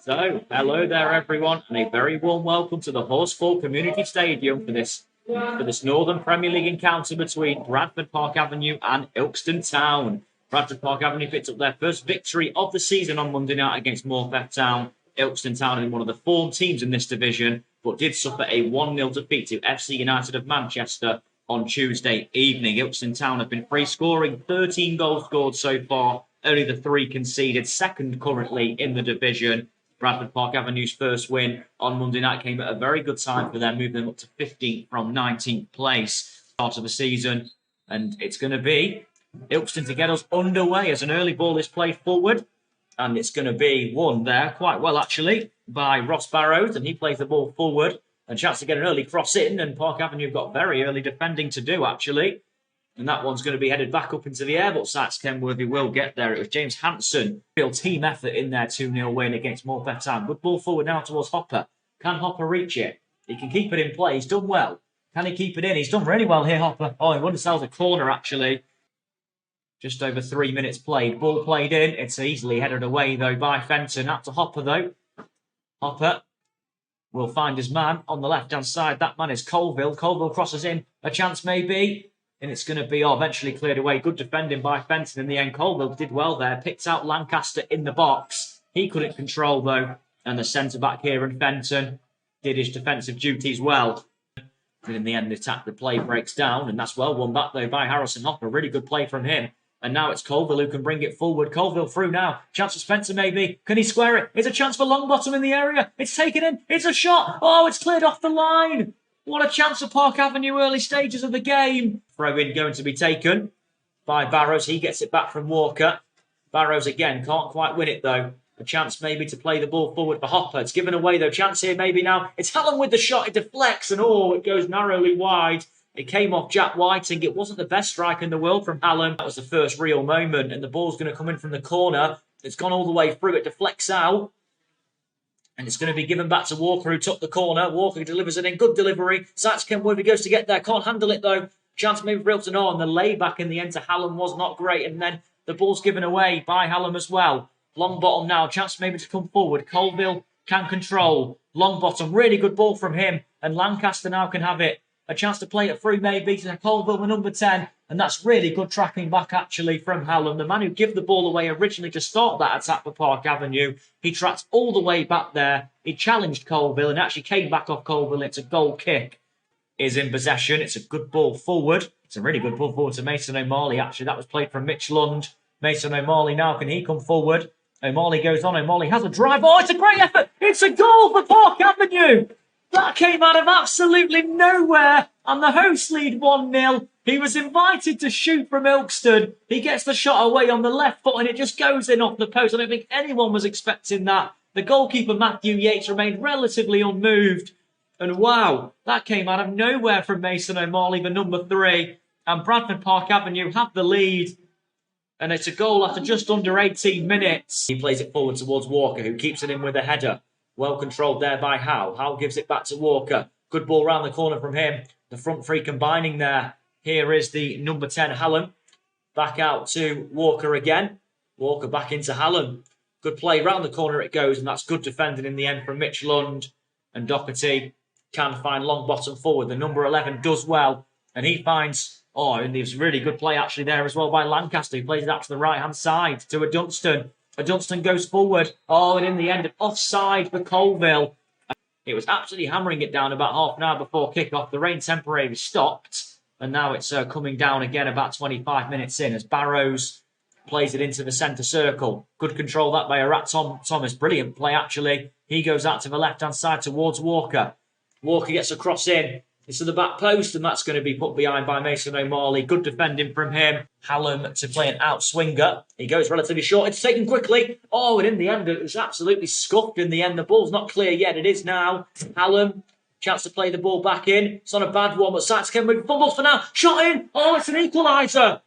So, hello there everyone, and a very warm welcome to the Horsfall Community Stadium for this Northern Premier League encounter between Bradford Park Avenue and Ilkeston Town. Bradford Park Avenue picked up their first victory of the season on Monday night against Morpeth Town. Ilkeston Town are one of the form teams in this division, but did suffer a 1-0 defeat to FC United of Manchester on Tuesday evening. Ilkeston Town have been free scoring, 13 goals scored so far, only the 3 conceded, second currently in the division. Bradford Park Avenue's first win on Monday night came at a very good time for them, moving them up to 15th from 19th place start of the season. And it's going to be Ilkeston to get us underway as an early ball is played forward. And it's going to be won there quite well, actually, by Ross Barrows. And he plays the ball forward. And chance to get an early cross in. And Park Avenue have got very early defending to do, actually. And that one's going to be headed back up into the air, but Sykes Kenworthy will get there. It was James Hanson, real team effort in their 2-0 win against Morpeth Town. Good ball forward now towards Hopper. Can Hopper reach it? He can keep it in play. He's done well. Can he keep it in? He's done really well here, Hopper. Oh, he undersells a corner, actually. Just over 3 minutes played. Ball played in. It's easily headed away, though, by Fenton. Out to Hopper, though. Hopper will find his man on the left-hand side. That man is Colville. Colville crosses in. A chance, maybe. And it's going to be eventually cleared away. Good defending by Fenton in the end. Colville did well there. Picked out Lancaster in the box. He couldn't control, though. And the centre-back here, and Fenton did his defensive duties well. And in the end, the play breaks down. And that's well won back, though, by Harrison Hopper. Really good play from him. And now it's Colville who can bring it forward. Colville through now. Chance for Spencer, maybe. Can he square it? It's a chance for Longbottom in the area. It's taken in. It's a shot. Oh, it's cleared off the line. What a chance for Park Avenue early stages of the game. Throw in going to be taken by Barrows. He gets it back from Walker. Barrows again can't quite win it though. A chance maybe to play the ball forward for Hopper. It's given away though. Chance here maybe now. It's Hallam with the shot. It deflects and it goes narrowly wide. It came off Jack Whiting. It wasn't the best strike in the world from Hallam. That was the first real moment and the ball's going to come in from the corner. It's gone all the way through. It deflects out. And it's going to be given back to Walker, who took the corner. Walker delivers it in. Good delivery. Sykes Kenworthy goes to get there. Can't handle it, though. Chance maybe for Ilkeston. And the layback in the end to Hallam was not great. And then the ball's given away by Hallam as well. Long bottom now. Chance maybe to come forward. Colville can control. Long bottom. Really good ball from him. And Lancaster now can have it. A chance to play it through maybe to Colville, the number 10. And that's really good tracking back, actually, from Hallam. The man who gave the ball away originally to start that attack for Park Avenue. He tracked all the way back there. He challenged Colville and actually came back off Colville. It's a goal kick. Is in possession. It's a good ball forward. It's a really good ball forward to Mason O'Malley, actually. That was played from Mitch Lund. Mason O'Malley now, can he come forward? O'Malley goes on. O'Malley has a drive. Oh, it's a great effort. It's a goal for Park Avenue. That came out of absolutely nowhere. And the hosts lead 1-0. He was invited to shoot from Ilkeston. He gets the shot away on the left foot and it just goes in off the post. I don't think anyone was expecting that. The goalkeeper, Matthew Yates, remained relatively unmoved. And wow, that came out of nowhere from Mason O'Malley, the number 3. And Bradford Park Avenue have the lead. And it's a goal after just under 18 minutes. He plays it forward towards Walker, who keeps it in with a header. Well controlled there by Howe. Howe gives it back to Walker. Good ball round the corner from him. The front 3 combining there. Here is the number 10, Hallam. Back out to Walker again. Walker back into Hallam. Good play. Round the corner it goes, and that's good defending in the end from Mitch Lund. And Doherty can find Longbottom forward. The number 11 does well. And he finds... Oh, and there's really good play actually there as well by Lancaster. He plays it out to the right-hand side to a Dunstan. A Dunstan goes forward. Oh, and in the end, offside for Colville. It was absolutely hammering it down about half an hour before kick-off. The rain temporarily stopped. And now it's coming down again about 25 minutes in as Barrows plays it into the centre circle. Good control that by Arat Thomas. Brilliant play, actually. He goes out to the left-hand side towards Walker. Walker gets a cross in. It's to the back post, and that's going to be put behind by Mason O'Malley. Good defending from him. Hallam to play an out-swinger. He goes relatively short. It's taken quickly. Oh, and in the end, it was absolutely scuffed in the end. The ball's not clear yet. It is now. Hallam, chance to play the ball back in. It's not a bad one, but Sykes Kenworthy fumbles for now. Shot in. Oh, it's an equaliser.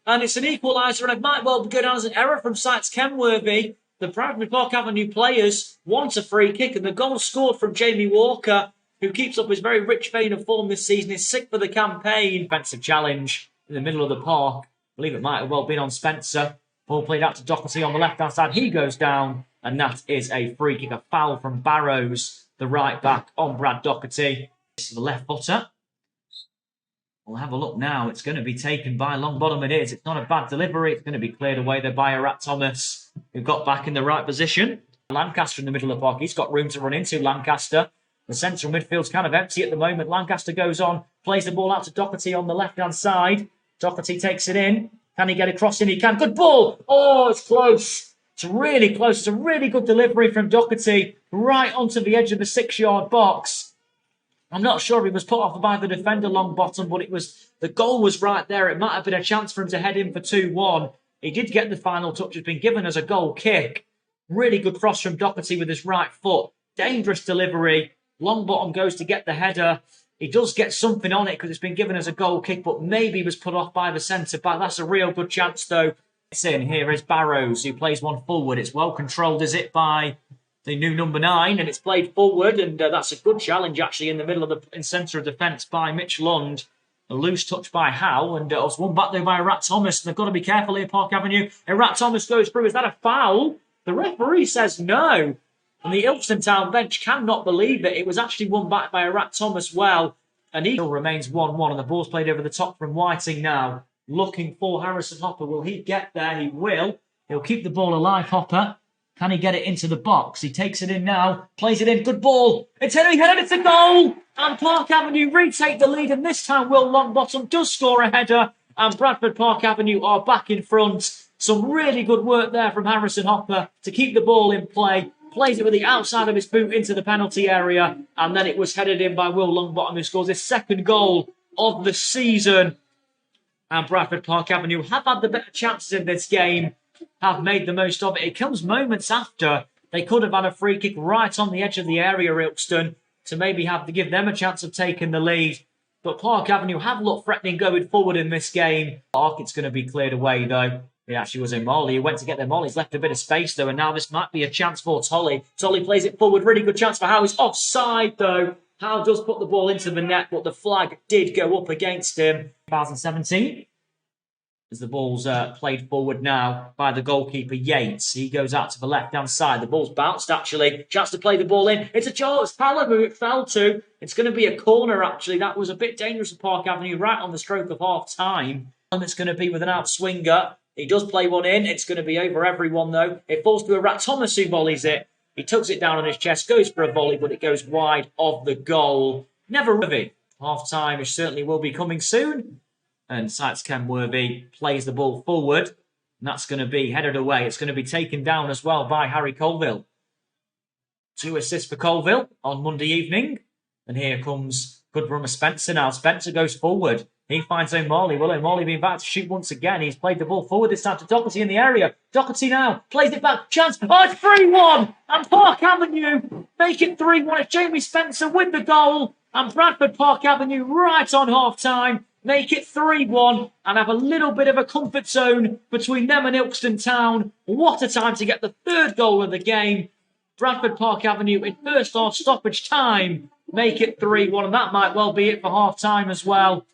And it's an equaliser, and it might well go down as an error from Sykes Kenworthy. The Bradford Park Avenue players want a free kick, and the goal scored from Jamie Walker, who keeps up his very rich vein of form this season, is sick for the campaign. Defensive challenge in the middle of the park. I believe it might have well been on Spencer. Ball played out to Doherty on the left-hand side. He goes down. And that is a free kick, a foul from Barrows, the right back, on Brad Doherty. This is the left footer. We'll have a look now. It's going to be taken by Longbottom. It is. It's not a bad delivery. It's going to be cleared away there by Arat Thomas, who got back in the right position. Lancaster in the middle of the park. He's got room to run into, Lancaster. The central midfield's kind of empty at the moment. Lancaster goes on, plays the ball out to Doherty on the left-hand side. Doherty takes it in. Can he get across in? He can. Good ball. Oh, it's close. It's really close. It's a really good delivery from Doherty right onto the edge of the 6-yard box. I'm not sure he was put off by the defender, Longbottom, but the goal was right there. It might have been a chance for him to head in for 2-1. He did get the final touch. It's been given as a goal kick. Really good cross from Doherty with his right foot. Dangerous delivery. Longbottom goes to get the header. He does get something on it because it's been given as a goal kick, but maybe he was put off by the centre-back. That's a real good chance, though. It's in. Here is Barrows, who plays one forward. It's well controlled, is it, by the new number 9, and it's played forward, and that's a good challenge, actually, in the middle of the centre of defence by Mitch Lund. A loose touch by Howe, and it was won back there by Arat Thomas. And they've got to be careful here, Park Avenue. Arat Thomas goes through. Is that a foul? The referee says no. And the Ilkeston Town bench cannot believe it. It was actually won back by Arat Thomas well. And he still remains 1-1. And the ball's played over the top from Whiting now. Looking for Harrison Hopper. Will he get there? He will. He'll keep the ball alive, Hopper. Can he get it into the box? He takes it in now. Plays it in. Good ball. It's headed. It's a goal. And Park Avenue retake the lead. And this time Will Longbottom does score a header. And Bradford Park Avenue are back in front. Some really good work there from Harrison Hopper to keep the ball in play. Plays it with the outside of his boot into the penalty area. And then it was headed in by Will Longbottom, who scores his second goal of the season. And Bradford Park Avenue have had the better chances in this game. Have made the most of it. It comes moments after they could have had a free kick right on the edge of the area, Ilkeston, to maybe have to give them a chance of taking the lead. But Park Avenue have looked threatening going forward in this game. It's going to be cleared away, though. It actually was O'Malley who went to get them all. He's left a bit of space, though, and now this might be a chance for Tolley. Tolley plays it forward. Really good chance for Howe. He's offside, though. Howe does put the ball into the net, but the flag did go up against him. 2017. As the ball's played forward now by the goalkeeper, Yates. He goes out to the left-hand side. The ball's bounced, actually. Chance to play the ball in. It's a chance. Palmer who it fell to. It's going to be a corner, actually. That was a bit dangerous for Park Avenue right on the stroke of half-time. And it's going to be with an out-swinger. He does play one in. It's going to be over everyone, though. It falls to Arat Thomas, who volleys it. He tucks it down on his chest, goes for a volley, but it goes wide of the goal. Never worthy. Half-time certainly will be coming soon. And Sites Kenworthy plays the ball forward. And that's going to be headed away. It's going to be taken down as well by Harry Colville. 2 assists for Colville on Monday evening. And here comes good runner Spencer now. Spencer goes forward. He finds O'Malley. Will O'Malley be back to shoot once again? He's played the ball forward this time to Doherty in the area. Doherty now plays it back. Chance. Oh, it's 3-1. And Park Avenue make it 3-1. It's Jamie Spencer with the goal. And Bradford Park Avenue right on half-time. Make it 3-1 and have a little bit of a comfort zone between them and Ilkeston Town. What a time to get the third goal of the game. Bradford Park Avenue in first half stoppage time. Make it 3-1, and that might well be it for half-time as well.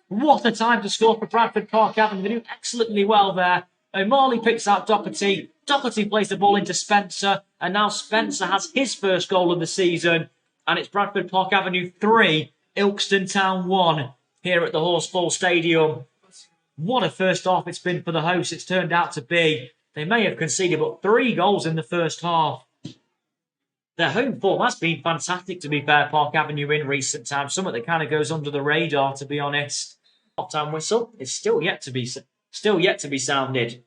What a time to score for Bradford Park Avenue. They do excellently well there. O'Malley picks out Doherty. Doherty plays the ball into Spencer, and now Spencer has his first goal of the season. And it's Bradford Park Avenue 3, Ilkeston Town 1. Here at the Horsfall Stadium. What a first half it's been for the hosts. It's turned out to be. They may have conceded, but 3 goals in the first half. Their home form has been fantastic, to be fair, Park Avenue in recent times. Something that kind of goes under the radar, to be honest. Half-time whistle is still yet to be sounded.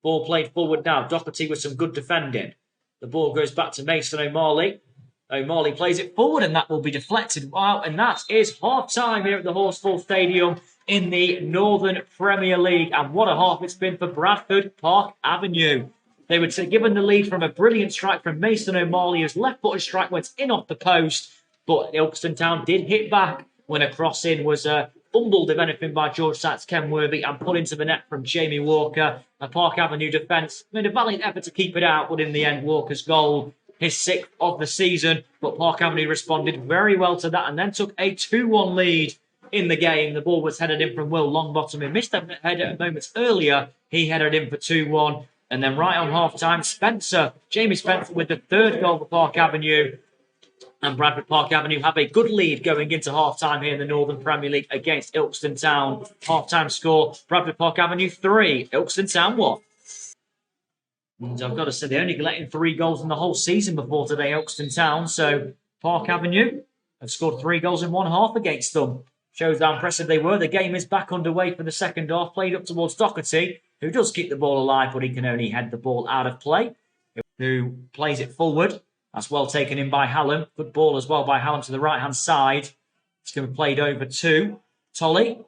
Ball played forward now. Doherty with some good defending. The ball goes back to Mason O'Malley. O'Malley plays it forward, and that will be deflected. Wow, and that is half-time here at the Horsfall Stadium in the Northern Premier League. And what a half it's been for Bradford Park Avenue. They were given the lead from a brilliant strike from Mason O'Malley, whose left-footed strike went in off the post. But Ilkeston Town did hit back when a cross-in was fumbled, if anything, by George Sites Kenworthy and put into the net from Jamie Walker. The Park Avenue defence made a valiant effort to keep it out, but in the end, Walker's goal, his 6th of the season, but Park Avenue responded very well to that and then took a 2-1 lead in the game. The ball was headed in from Will Longbottom. He missed that header moments earlier. He headed in for 2-1. And then right on half-time, Jamie Spencer with the third goal for Park Avenue. And Bradford Park Avenue have a good lead going into half-time here in the Northern Premier League against Ilkeston Town. Half-time score, Bradford Park Avenue 3, Ilkeston Town 1. And I've got to say, they only let in 3 goals in the whole season before today, Ilkeston Town. So Park Avenue have scored 3 goals in one half against them. Shows how impressive they were. The game is back underway for the second half, played up towards Doherty, who does keep the ball alive, but he can only head the ball out of play. Who plays it forward. That's well taken in by Hallam. Good ball as well by Hallam to the right-hand side. It's going to be played over to Tolley.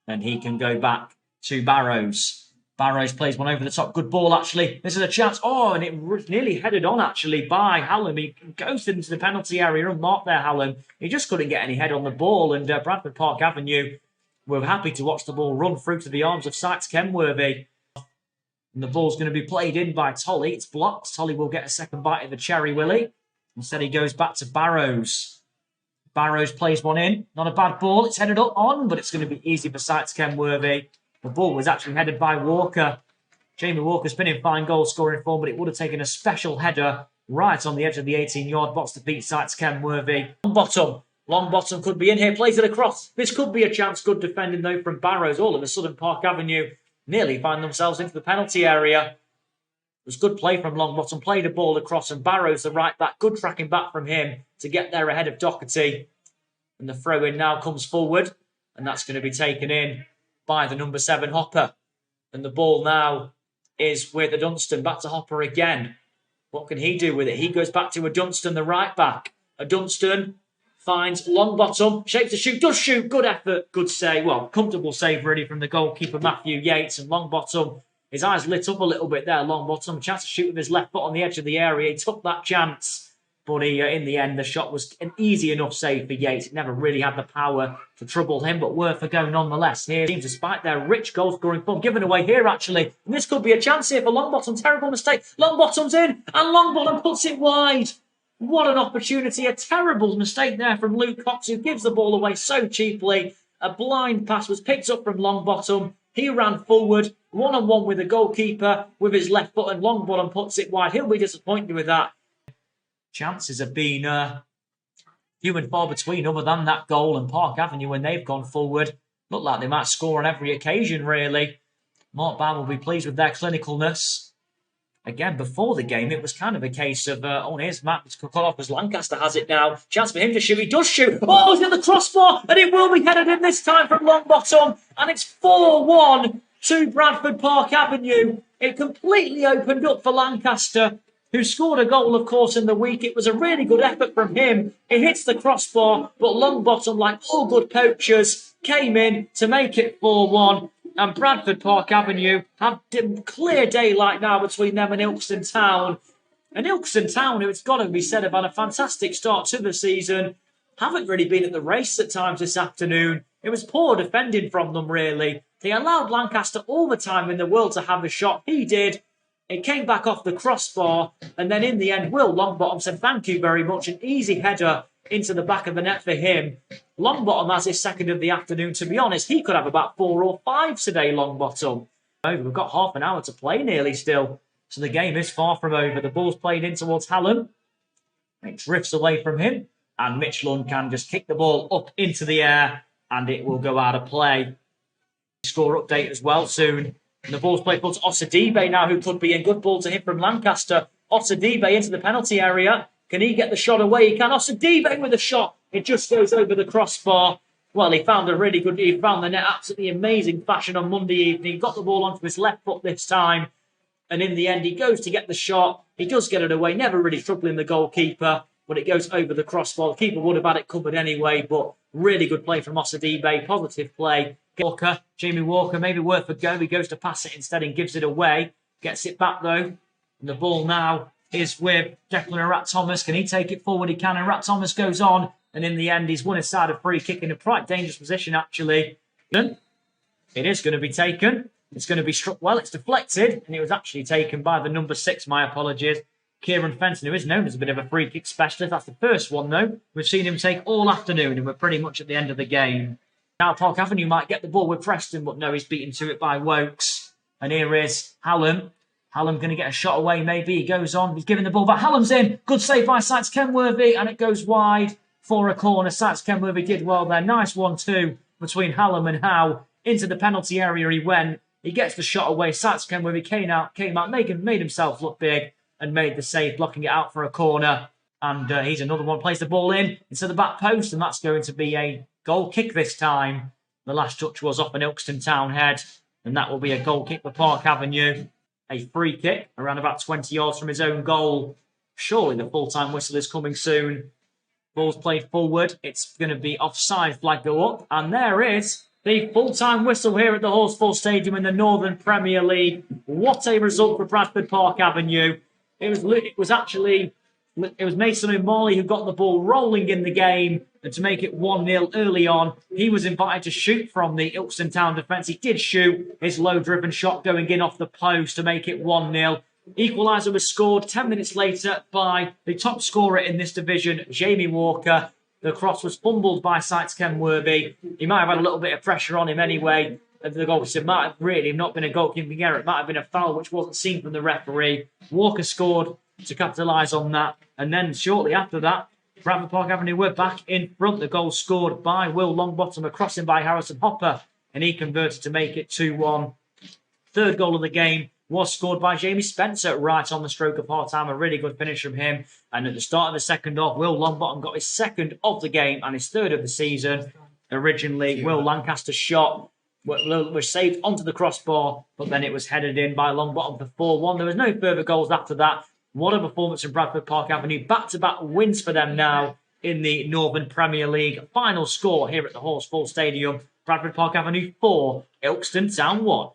And he can go back to Barrows. Barrows plays one over the top. Good ball, actually. This is a chance. Oh, and it was nearly headed on, actually, by Hallam. He goes into the penalty area, unmarked there, Hallam. He just couldn't get any head on the ball. And Bradford Park Avenue were happy to watch the ball run through to the arms of Sykes Kenworthy. And the ball's going to be played in by Tolley. It's blocked. Tolley will get a second bite of the cherry, will he? Instead, he goes back to Barrows. Barrows plays one in. Not a bad ball. It's headed up on, but it's going to be easy for Sykes Kenworthy. The ball was actually headed by Walker. Jamie Walker's been in fine goal-scoring form, but it would have taken a special header right on the edge of the 18-yard box to beat Sykes Kenworthy. Long bottom could be in here. Plays it across. This could be a chance. Good defending, though, from Barrows. All of a sudden, Park Avenue nearly find themselves into the penalty area. It was good play from Longbottom. Played a ball across, and Barrows, the right back, good tracking back from him to get there ahead of Doherty. And the throw-in now comes forward, and that's going to be taken in by the number 7, Hopper. And the ball now is with a Dunstan. Back to Hopper again. What can he do with it? He goes back to a Dunstan, the right back. A Dunstan finds Longbottom, shapes to shoot, does shoot, good effort, good save. Well, comfortable save really from the goalkeeper, Matthew Yates. And Longbottom, his eyes lit up a little bit there, Longbottom. Chance to shoot with his left foot on the edge of the area. He took that chance. But in the end, the shot was an easy enough save for Yates. It never really had the power to trouble him, but worth a go nonetheless. Here, teams, despite their rich goal-scoring form, given away here, actually. And this could be a chance here for Longbottom. Terrible mistake. Longbottom's in, and Longbottom puts it wide. What an opportunity. A terrible mistake there from Luke Cox, who gives the ball away so cheaply. A blind pass was picked up from Longbottom. He ran forward, one-on-one with the goalkeeper with his left foot, and Longbottom puts it wide. He'll be disappointed with that. Chances have been few and far between other than that goal, and Park Avenue, when they've gone forward, look like they might score on every occasion, really. Mark Bowen will be pleased with their clinicalness. Again, before the game, it was kind of a case of, here's Matt to cut off as Lancaster has it now. Chance for him to shoot. He does shoot. Oh, he's at the crossbar, and it will be headed in this time from Longbottom. And it's 4-1 to Bradford Park Avenue. It completely opened up for Lancaster, who scored a goal, of course, in the week. It was a really good effort from him. It hits the crossbar, but Longbottom, like all good poachers, came in to make it 4-1. And Bradford Park Avenue have clear daylight now between them and Ilkeston Town. And Ilkeston Town, who it's got to be said, have had a fantastic start to the season, haven't really been at the race at times this afternoon. It was poor defending from them, really. They allowed Lancaster all the time in the world to have a shot. He did. It came back off the crossbar. And then in the end, Will Longbottom said, thank you very much. An easy header into the back of the net for him. Longbottom has his second of the afternoon. To be honest, he could have about 4 or 5 today, Longbottom. We've got half an hour to play nearly still. So the game is far from over. The ball's played in towards Hallam. It drifts away from him. And Mitch Lund can just kick the ball up into the air. And it will go out of play. Score update as well soon. And the ball's played to Osadibe now, who could be in. Good ball to him from Lancaster. Osadibe into the penalty area. Can he get the shot away? He can. Osadibe with a shot. It just goes over the crossbar. Well, he found the net absolutely amazing fashion on Monday evening. He got the ball onto his left foot this time. And in the end, he goes to get the shot. He does get it away, never really troubling the goalkeeper. But it goes over the crossbar. The keeper would have had it covered anyway. But really good play from Osadibe. Positive play. Jamie Walker, maybe worth a go. He goes to pass it instead and gives it away. Gets it back, though. And the ball now is with Declan and Rat Thomas. Can he take it forward? He can. And Rat Thomas goes on. And in the end, he's won his side of free kick in a quite dangerous position, actually. It is going to be taken. It's going to be struck well. It's deflected. And it was actually taken by the number 6. My apologies. Kieran Fenton, who is known as a bit of a free kick specialist. That's the first one, though. We've seen him take all afternoon, and we're pretty much at the end of the game. Now Park Avenue might get the ball with Preston, but no, he's beaten to it by Wokes. And here is Hallam. Hallam going to get a shot away, maybe. He goes on. He's giving the ball back. Hallam's in. Good save by Sykes Kenworthy, and it goes wide for a corner. Sykes Kenworthy did well there. Nice 1-2 between Hallam and Howe. Into the penalty area he went. He gets the shot away. Sykes Kenworthy came out, made himself look big and made the save, blocking it out for a corner. And he's another one. Plays the ball into the back post, and that's going to be a goal kick this time. The last touch was off an Ilkeston Town head, and that will be a goal kick for Park Avenue. A free kick around about 20 yards from his own goal. Surely the full-time whistle is coming soon. Ball's played forward. It's going to be offside, flag go up. And there is the full-time whistle here at the Horsfall Stadium in the Northern Premier League. What a result for Bradford Park Avenue. It was Mason O'Malley who got the ball rolling in the game, and to make it 1-0 early on, he was invited to shoot from the Ilkeston Town defence. He did shoot his low-driven shot going in off the post to make it 1-0. Equaliser was scored 10 minutes later by the top scorer in this division, Jamie Walker. The cross was fumbled by Sykes Kenworthy. He might have had a little bit of pressure on him anyway. The goalkeeper might have really not been a goalkeeping error. It might have been a foul which wasn't seen from the referee. Walker scored to capitalise on that. And then shortly after that, Bradford Park Avenue were back in front. The goal scored by Will Longbottom, a crossing by Harrison Hopper, and he converted to make it 2-1. Third goal of the game was scored by Jamie Spencer right on the stroke of half-time. A really good finish from him. And at the start of the second half, Will Longbottom got his second of the game and his third of the season. Originally, Will Lancaster's shot was saved onto the crossbar, but then it was headed in by Longbottom for 4-1. There was no further goals after that. What a performance from Bradford Park Avenue. Back-to-back wins for them now in the Northern Premier League. Final score here at the Horsfall Stadium. Bradford Park Avenue 4, Ilkeston Town 1.